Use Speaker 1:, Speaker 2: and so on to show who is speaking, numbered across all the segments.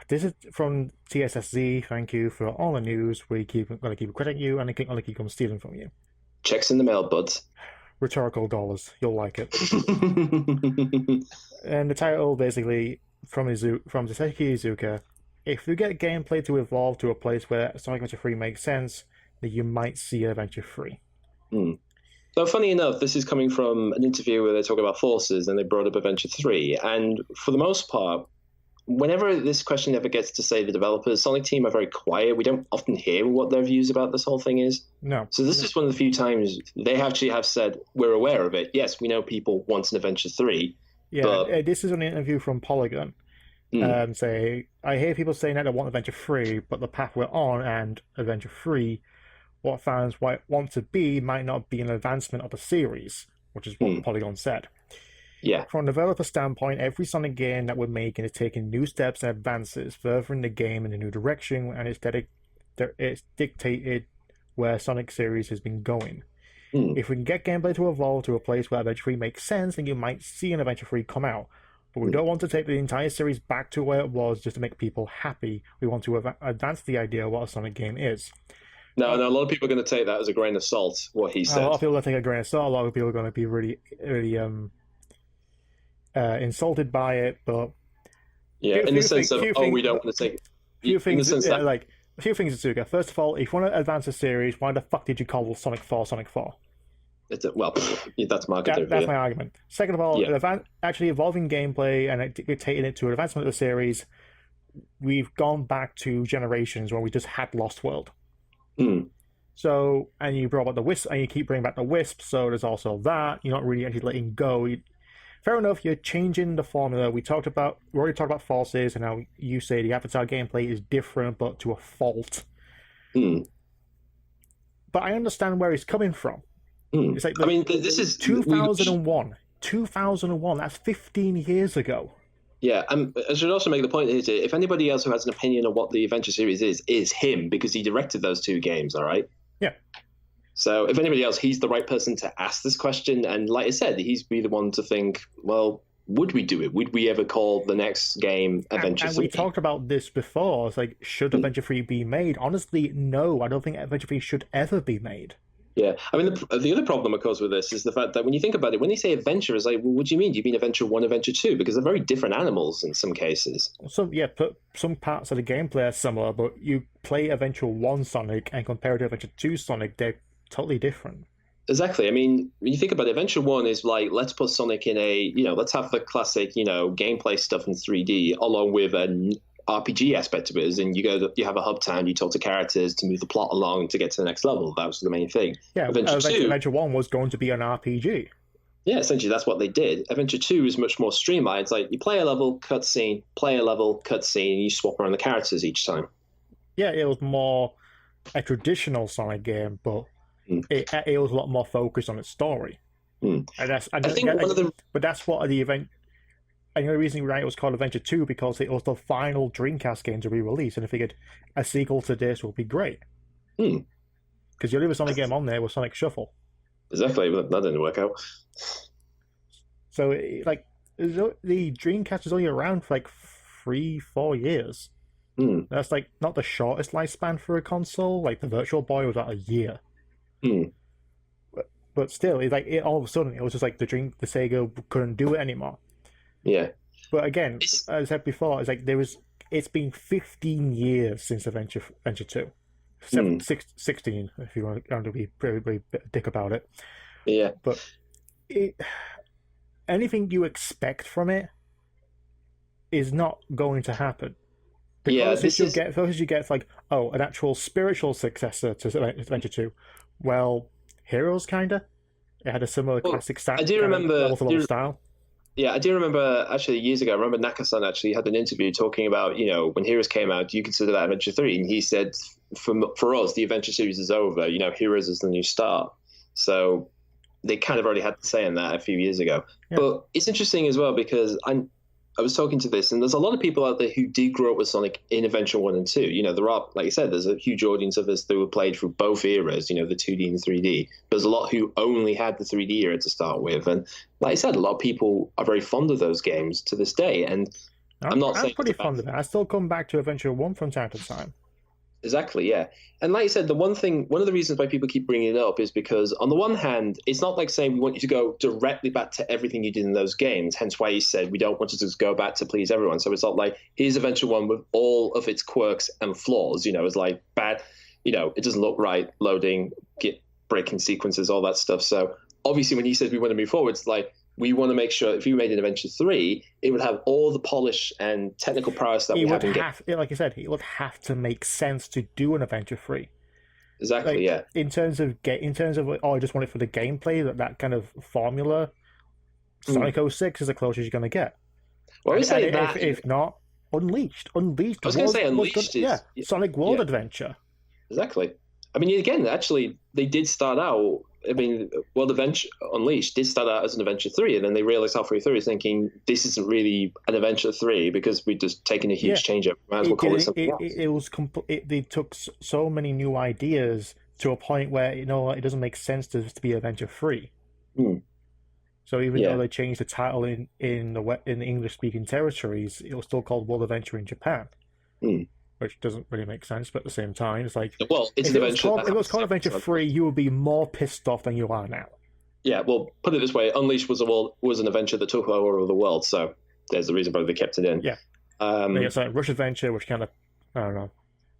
Speaker 1: This is from TSSZ. Thank you for all the news. We're going to keep crediting you, and I keep on stealing from you.
Speaker 2: Checks in the mail, buds.
Speaker 1: Rhetorical dollars. You'll like it. And the title, basically, from Saseki Iizuka, if you get gameplay to evolve to a place where Sonic Adventure 3 makes sense, then you might see Adventure 3.
Speaker 2: So, funny enough, this is coming from an interview where they talk about forces and they brought up Adventure 3. And for the most part, whenever this question ever gets to say the developers, Sonic Team are very quiet. We don't often hear what their views about this whole thing is.
Speaker 1: No.
Speaker 2: So this is one of the few times they actually have said, we're aware of it. Yes, we know people want an Adventure 3.
Speaker 1: Yeah, but... this is an interview from Polygon. Say, I hear people saying that they want Adventure 3, but the path we're on and Adventure 3, what fans want to be might not be an advancement of the series, which is what Polygon said.
Speaker 2: Yeah.
Speaker 1: From a developer standpoint, every Sonic game that we're making is taking new steps and advances, furthering the game in a new direction, and it's dictated where Sonic series has been going. If we can get gameplay to evolve to a place where Adventure 3 makes sense, then you might see an Adventure 3 come out. But we don't want to take the entire series back to where it was just to make people happy. We want to advance the idea of what a Sonic game is.
Speaker 2: No, a lot of people are going to take that as a grain of salt, what he said.
Speaker 1: A lot of people are going to take a grain of salt. A lot of people are going to be really, really insulted by it. But
Speaker 2: yeah, in the sense of, we don't want to take it.
Speaker 1: A few things, Iizuka. First of all, if you want to advance a series, why the fuck did you call Sonic 4 Sonic 4?
Speaker 2: That's marketing.
Speaker 1: That's my argument. Second of all, actually evolving gameplay and dictating it to an advancement of the series, we've gone back to generations where we just had Lost World. So, and you brought up the Wisp, and you keep bringing back the Wisp, so there's also that. You're not really actually letting go. Fair enough, you're changing the formula. We already talked about forces, and now you say the Avatar gameplay is different, but to a fault. But I understand where he's coming from. It's like,
Speaker 2: this is
Speaker 1: 2001. 2001. That's 15 years ago.
Speaker 2: Yeah, I should also make the point here, if anybody else who has an opinion on what the Adventure series is him, because he directed those two games, all right?
Speaker 1: Yeah.
Speaker 2: So if anybody else, he's the right person to ask this question. And like I said, he's be the one to think, well, would we do it? Would we ever call the next game Adventure 3?
Speaker 1: And we talked about this before. It's like, should Adventure 3 be made? Honestly, no. I don't think Adventure 3 should ever be made.
Speaker 2: Yeah, the other problem, of course, with this is the fact that when you think about it, when they say adventure, it's like, well, what do you mean? Do you mean Adventure 1, Adventure 2? Because they're very different animals in some cases.
Speaker 1: So, yeah, some parts of the gameplay are similar, but you play Adventure 1 Sonic and compare it to Adventure 2 Sonic, they're totally different.
Speaker 2: Exactly. When you think about it, Adventure 1 is like, let's put Sonic in let's have the classic, gameplay stuff in 3D, along with an RPG aspect of it, and you have a hub town, you talk to characters to move the plot along to get to the next level. That was the main thing.
Speaker 1: Yeah, Adventure 1 was going to be an RPG.
Speaker 2: Yeah, essentially that's what they did. Adventure 2 is much more streamlined. It's like you play a level, cutscene, play a level, cutscene, and you swap around the characters each time.
Speaker 1: Yeah, it was more a traditional Sonic game, but it was a lot more focused on its story. But that's what the event. And the only reason it was called Adventure 2 because it was the final Dreamcast game to be released, and I figured a sequel to this would be great. Because the only other Sonic game on there was Sonic Shuffle.
Speaker 2: Exactly, but that didn't work out.
Speaker 1: So, the Dreamcast was only around for 3-4 years. That's not the shortest lifespan for a console. Like the Virtual Boy was about a year. But still, all of a sudden it was just like the Sega couldn't do it anymore.
Speaker 2: Yeah.
Speaker 1: But again, as I said before, it's been 15 years since Adventure 2. 16, if you want to be very dick about it.
Speaker 2: Yeah.
Speaker 1: But anything you expect from it is not going to happen. Because you get an actual spiritual successor to Adventure 2. Well, Heroes, kinda. It had a similar classic style.
Speaker 2: I do remember
Speaker 1: style.
Speaker 2: Yeah, I do remember actually years ago. I remember Nakasan actually had an interview talking about, when Heroes came out, do you consider that Adventure 3? And he said, for us, the Adventure series is over. Heroes is the new start. So they kind of already had to say in that a few years ago. Yeah. But it's interesting as well because I was talking to this, and there's a lot of people out there who did grow up with Sonic in Adventure 1 and 2. There are, like you said, there's a huge audience of us that were played through both eras, the 2D and 3D. There's a lot who only had the 3D era to start with. And like I said, a lot of people are very fond of those games to this day. And I'm not saying
Speaker 1: pretty fond of it. I still come back to Adventure 1 from time to time.
Speaker 2: Exactly, yeah. And like you said, one of the reasons why people keep bringing it up is because on the one hand, it's not like saying we want you to go directly back to everything you did in those games, hence why you said we don't want you to just go back to please everyone. So it's not like, here's Adventure 1 with all of its quirks and flaws, it's like bad, it doesn't look right, loading, breaking sequences, all that stuff. So obviously when he says we want to move forward, it's like, we want to make sure if you made an Adventure 3, it would have all the polish and technical prowess that we have in games.
Speaker 1: Like you said, it would have to make sense to do an Adventure 3.
Speaker 2: Exactly,
Speaker 1: like,
Speaker 2: yeah.
Speaker 1: In terms of I just want it for the gameplay, that kind of formula, Sonic 06 is the closest you're going to get.
Speaker 2: Well, I would say that...
Speaker 1: If not, Unleashed.
Speaker 2: I was going to say Unleashed is...
Speaker 1: Sonic World Adventure.
Speaker 2: Exactly. I mean, again, actually, they did start out... World Adventure Unleashed did start out as an Adventure 3, and then they realized halfway through thinking, this isn't really an Adventure 3 because we've just taken a huge change up. Might as well call it something else.
Speaker 1: They took so many new ideas to a point where, it doesn't make sense to be Adventure 3. So even though they changed the title in the English-speaking territories, it was still called World Adventure in Japan. Which doesn't really make sense, but at the same time, it's like...
Speaker 2: Well, it's an adventure...
Speaker 1: If it was called Adventure 3, you would be more pissed off than you are now.
Speaker 2: Yeah, well, put it this way, Unleashed was an adventure that took over the world, so there's the reason why they kept it in.
Speaker 1: Yeah. It's like Rush Adventure, which kind of... I don't know.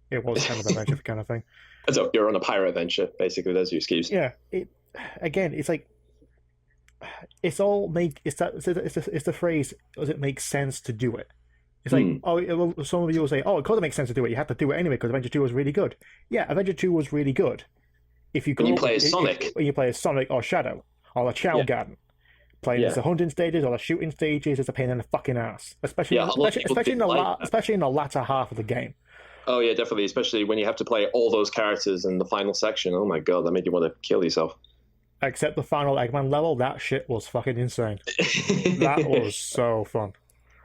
Speaker 1: It was kind of an adventure kind of thing.
Speaker 2: So you're on a pirate adventure, basically, there's your excuse.
Speaker 1: Yeah. It's like... It's the phrase, does it make sense to do it? It's like, some of you will say, it could make sense to do it. You have to do it anyway because Adventure 2 was really good. Yeah, Adventure 2 was really good.
Speaker 2: When you play as Sonic.
Speaker 1: When you play as Sonic or Shadow or the Chow Garden. Playing as the hunting stages or the shooting stages is a pain in the fucking ass. Especially in the latter half of the game.
Speaker 2: Oh, yeah, definitely. Especially when you have to play all those characters in the final section. Oh, my God, that made you want to kill yourself.
Speaker 1: Except the final Eggman level, that shit was fucking insane. That was so fun.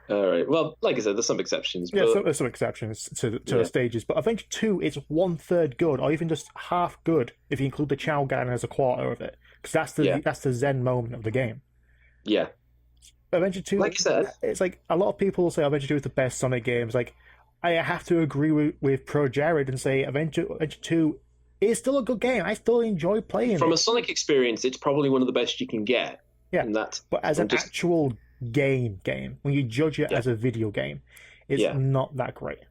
Speaker 2: All right. Well, like I said, there's some exceptions.
Speaker 1: Yeah, there's some exceptions to the stages. But Adventure 2 is 1/3 good, or even just half good, if you include the Chow Garden as a quarter of it. Because that's the zen moment of the game.
Speaker 2: Yeah.
Speaker 1: Adventure 2,
Speaker 2: like I said,
Speaker 1: it's like a lot of people say Adventure 2 is the best Sonic game. It's like, I have to agree with Pro Jared and say Adventure 2 is still a good game. I still enjoy playing it.
Speaker 2: From a Sonic experience, it's probably one of the best you can get.
Speaker 1: Yeah. But as an actual game, when you judge it as a video game, it's not that great.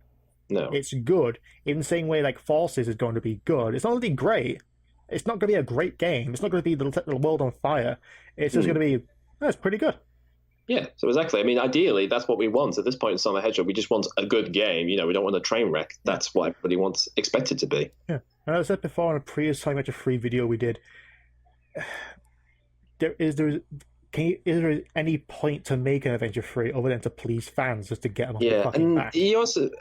Speaker 2: No.
Speaker 1: It's good. In the same way like Forces is going to be good. It's not going to be great. It's not going to be a great game. It's not going to be the world on fire. It's just going to be, it's pretty good.
Speaker 2: Yeah, so exactly. I mean, ideally, that's what we want. At this point in Sonic the Hedgehog, we just want a good game. We don't want a train wreck. That's what everybody expects it to be.
Speaker 1: Yeah. And as I said before in a previous Sonic Adventure 3 video we did, is there any point to make an Adventure 3 other than to please fans, just to get them off the fucking back?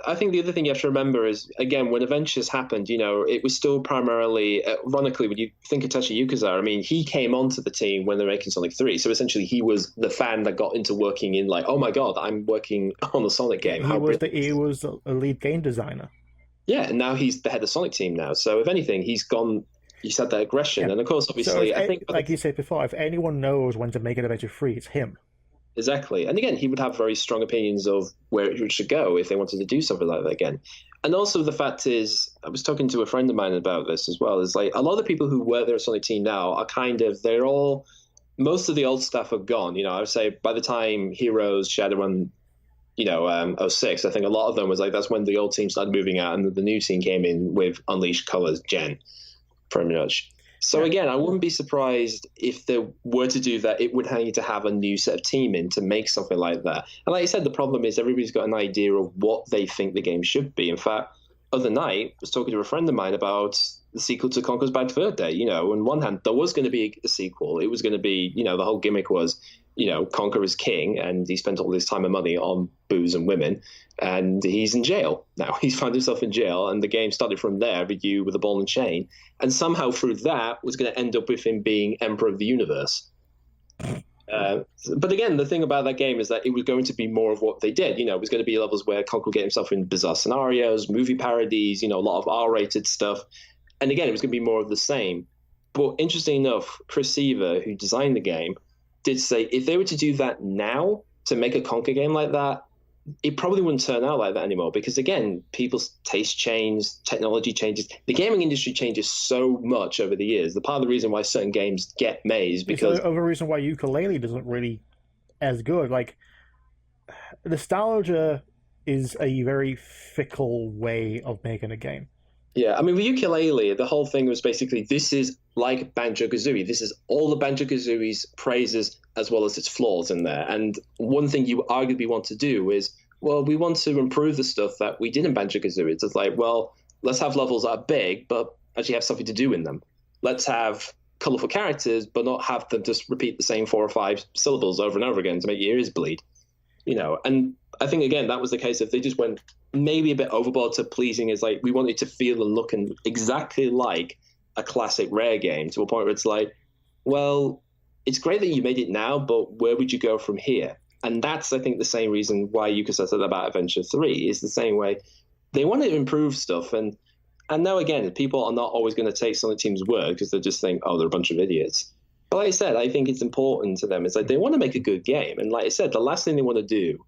Speaker 2: I think the other thing you have to remember is, again, when Adventures happened, it was still primarily, ironically, when you think of Tachi Yukaza, I mean, he came onto the team when they were making Sonic 3, so essentially he was the fan that got into working in, like, oh my god, I'm working on the Sonic game.
Speaker 1: He was a lead game designer.
Speaker 2: Yeah, and now he's the head of Sonic team now, so if anything, he's had that aggression, and of course, obviously, I think...
Speaker 1: Like you said before, if anyone knows when to make an Adventure 3, it's him.
Speaker 2: Exactly. And again, he would have very strong opinions of where it should go if they wanted to do something like that again. And also the fact is, I was talking to a friend of mine about this as well, is like, a lot of the people who work there at Sonic team now are most of the old staff are gone. I would say by the time Heroes, Shadow, and 06, I think a lot of them was like, that's when the old team started moving out and the new team came in with Unleashed Colors Gen. Pretty much. So again, I wouldn't be surprised if they were to do that. It would need to have a new set of team in to make something like that. And like I said, the problem is everybody's got an idea of what they think the game should be. In fact, other night, I was talking to a friend of mine about the sequel to Conker's Bad Fur Day. On one hand, there was going to be a sequel. It was going to be, the whole gimmick was, Conker is king, and he spent all his time and money on booze and women, and he's in jail now. He's found himself in jail, and the game started from there with you with a ball and chain, and somehow through that was going to end up with him being Emperor of the Universe. But again, the thing about that game is that it was going to be more of what they did. It was going to be levels where Conker would get himself in bizarre scenarios, movie parodies, a lot of R-rated stuff. And again, it was going to be more of the same. But interesting enough, Chris Seaver, who designed the game, did say if they were to do that now, to make a Conker game like that, it probably wouldn't turn out like that anymore because, again, people's taste change, technology changes. The gaming industry changes so much over the years. The part of the reason why certain games get made is because...
Speaker 1: It's the other reason why ukulele doesn't really as good. Like, nostalgia is a very fickle way of making a game.
Speaker 2: Yeah, I mean, with ukulele, the whole thing was basically, this is like Banjo-Kazooie. This is all the Banjo-Kazooie's praises as well as its flaws in there. And one thing you arguably want to do is, well, we want to improve the stuff that we did in Banjo-Kazooie. It's like, well, let's have levels that are big, but actually have something to do in them. Let's have colorful characters, but not have them just repeat the same 4 or 5 syllables over and over again to make your ears bleed. And I think, again, that was the case if they just went maybe a bit overboard to pleasing is like, we want it to feel and look and exactly like a classic Rare game to a point where it's like, well, it's great that you made it now, but where would you go from here? And that's, I think, the same reason why Yuka said about Adventure 3 is the same way. They want to improve stuff. And now, again, people are not always going to take Sonic Team's word because they just think, oh, they're a bunch of idiots. But like I said, I think it's important to them. It's like they want to make a good game. And like I said, the last thing they want to do,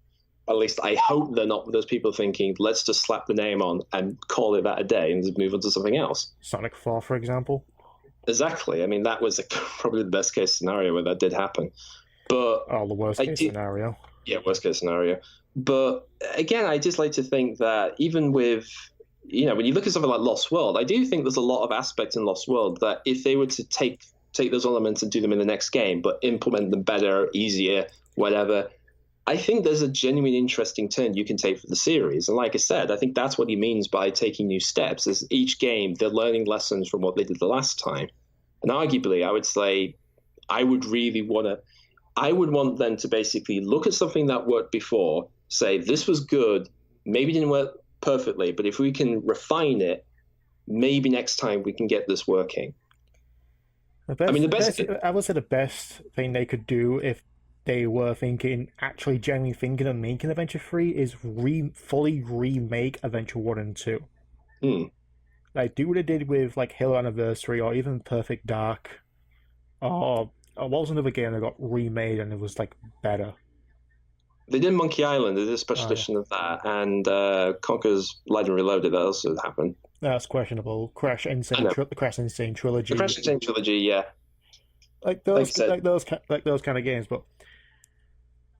Speaker 2: at least I hope they're not those people thinking, let's just slap the name on and call it that a day and just move on to something else.
Speaker 1: Sonic 4, for example.
Speaker 2: Exactly. I mean, that was probably the best case scenario where that did happen. But
Speaker 1: the worst case scenario.
Speaker 2: Yeah, worst case scenario. But again, I just like to think that even with, when you look at something like Lost World, I do think there's a lot of aspects in Lost World that if they were to take those elements and do them in the next game, but implement them better, easier, whatever, I think there's a genuine interesting turn you can take for the series. And like I said, I think that's what he means by taking new steps, is each game, they're learning lessons from what they did the last time. And arguably, I would say, I would want them to basically look at something that worked before, say, this was good, maybe didn't work perfectly, but if we can refine it, maybe next time we can get this working.
Speaker 1: I would say the best thing they could do if they were genuinely thinking of making Adventure 3 is fully remake Adventure 1 and 2. Like, do what they did with, like, Halo Anniversary or even Perfect Dark. Or what was another game that got remade and it was, like, better?
Speaker 2: They did Monkey Island. They did a special edition of that. And Conker's Legend Reloaded, that also happened.
Speaker 1: That's questionable. the Crash Insane trilogy.
Speaker 2: The Crash Insane trilogy, yeah.
Speaker 1: Like those kind of games, but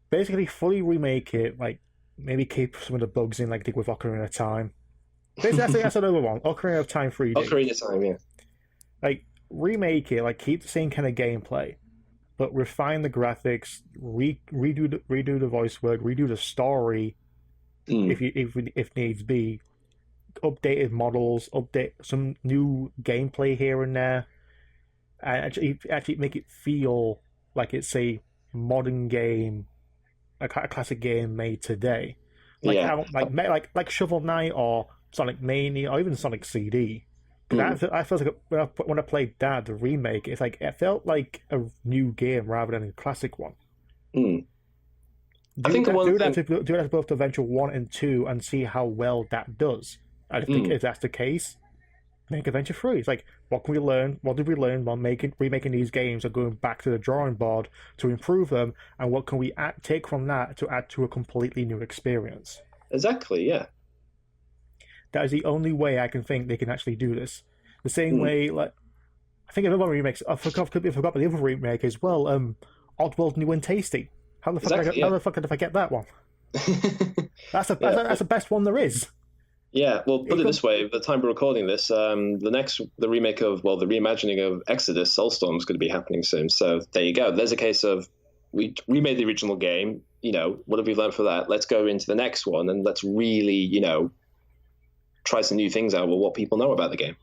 Speaker 1: basically fully remake it, like maybe keep some of the bugs in, like they did with Ocarina of Time. Basically, that's another one. Ocarina of Time 3D.
Speaker 2: Ocarina of Time, yeah.
Speaker 1: Like remake it, like keep the same kind of gameplay, but refine the graphics, redo the voice work, redo the story, if needs be. Updated models, update some new gameplay here and there, and actually make it feel like it's a modern game, a classic game made today, like Shovel Knight or Sonic Mania or even Sonic CD. Because I felt like when I played that, the remake, it's like it felt like a new game rather than a classic one.
Speaker 2: Do that
Speaker 1: to both Adventure 1 and 2 and see how well that does. I think if that's the case, make Adventure 3. It's like, what can we learn? What did we learn while remaking these games or going back to the drawing board to improve them? And what can we take from that to add to a completely new experience?
Speaker 2: Exactly, yeah.
Speaker 1: That is the only way I can think they can actually do this. The same way, like, I think another remake, I forgot the other remake as well, Oddworld New and Tasty. How the fuck did I forget that one? That's the best one there is.
Speaker 2: Yeah, well, put it this way: the time we're recording this, the reimagining of Exodus Soulstorm is going to be happening soon. So there you go. There's a case of we remade the original game. What have we learned for that? Let's go into the next one and let's really, try some new things out with what people know about the game.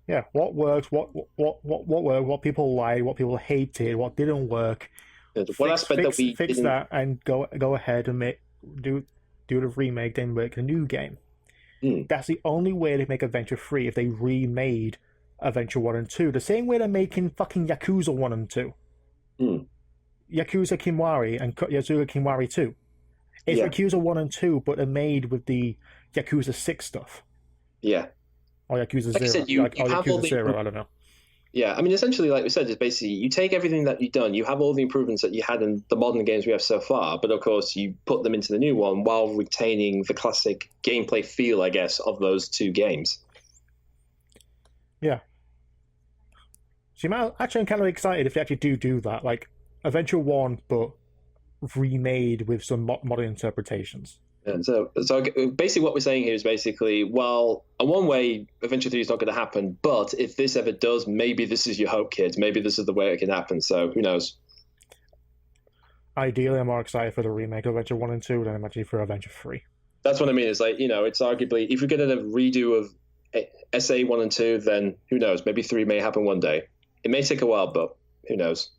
Speaker 1: Yeah, what worked, what worked, what people liked, what people hated, what didn't work. Fix that and go ahead and do the remake, then make a new game. That's the only way to make Adventure 3 if they remade Adventure 1 and 2. The same way they're making fucking Yakuza 1 and 2. Yakuza Kiwami and Yakuza Kiwami 2. It's Yakuza 1 and 2, but they're made with the Yakuza 6 stuff.
Speaker 2: Yeah.
Speaker 1: Or Yakuza 0.
Speaker 2: Like I said, you have Yakuza
Speaker 1: 0, I don't know.
Speaker 2: Yeah, I mean, essentially, like we said, is basically you take everything that you've done, you have all the improvements that you had in the modern games we have so far, but of course you put them into the new one while retaining the classic gameplay feel, I guess, of those two games.
Speaker 1: Yeah. So actually, I'm kind of excited if they actually do that, like Adventure 1, but remade with some modern interpretations.
Speaker 2: And so basically what we're saying here is basically, well, in one way, Adventure 3 is not going to happen, but if this ever does, maybe this is your hope, kids. Maybe this is the way it can happen. So who knows?
Speaker 1: Ideally, I'm more excited for the remake of Adventure 1 and 2 than I'm actually for Adventure 3.
Speaker 2: That's what I mean. It's like, it's arguably, if we get a redo of SA 1 and 2, then who knows? Maybe 3 may happen one day. It may take a while, but who knows?